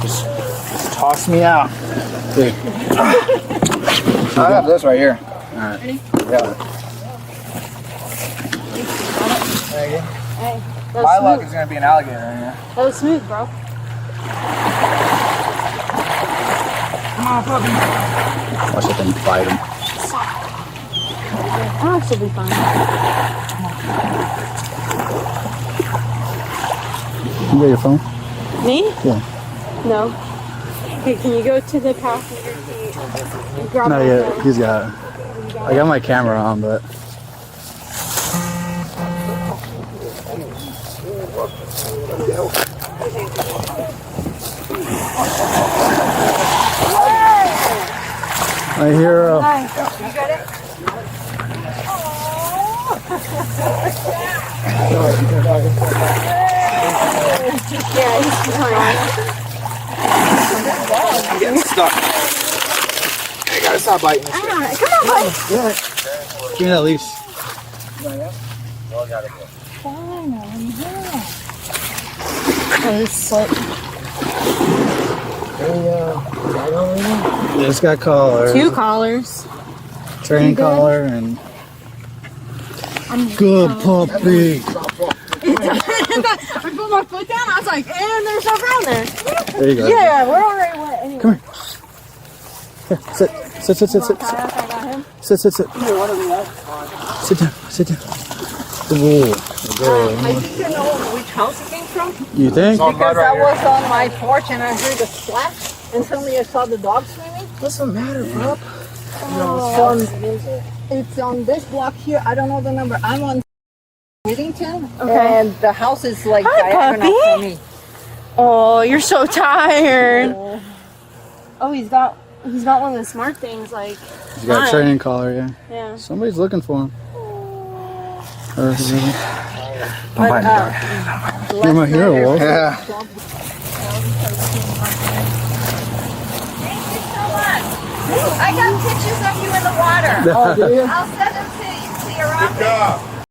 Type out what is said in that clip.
Just toss me out. Dude. I have this right here. Alright. Yeah. Hey, that My was luck smooth. is gonna be an alligator in here. That was smooth, bro. Come on, puppy. Watch that thing bite him. I'll actually be fine. You got your phone? Me? Yeah. No. Okay, can you go to the passenger seat and grab Not my yet. phone? He's got it. I got my camera on, but. My hero. Hi. You got it? Yeah, he's fine. I'm getting stuck. Hey, gotta stop biting this shit. Come on, buddy. Give me that leash. Yeah, it's got collar. 2 collars. Training collar and. Good puppy. I put my foot down, I was like, and there's no brown there. There you go. Yeah, we're already wet anyway. Come here. Here, sit. Sit, sit, sit, sit. I got him. Sit, sit, sit. Sit down, sit down. Whoa. I didn't know which house it came from You think? because I was on my porch and I heard a splash and suddenly I saw the dog swimming. Doesn't matter, bro. It's on this block here. I don't know the number. I'm on Whittington, Okay. and the house is like Hi, diagonal puppy. from me. Oh, you're so tired. Oh, he's got one of the smart things, like. He's got a mine. training collar, yeah. Yeah. Somebody's looking for him. Don't bite me, dog. You're my hero, Wolf. Yeah. I got pictures of you in the water. Oh, do you? I'll send them to your office.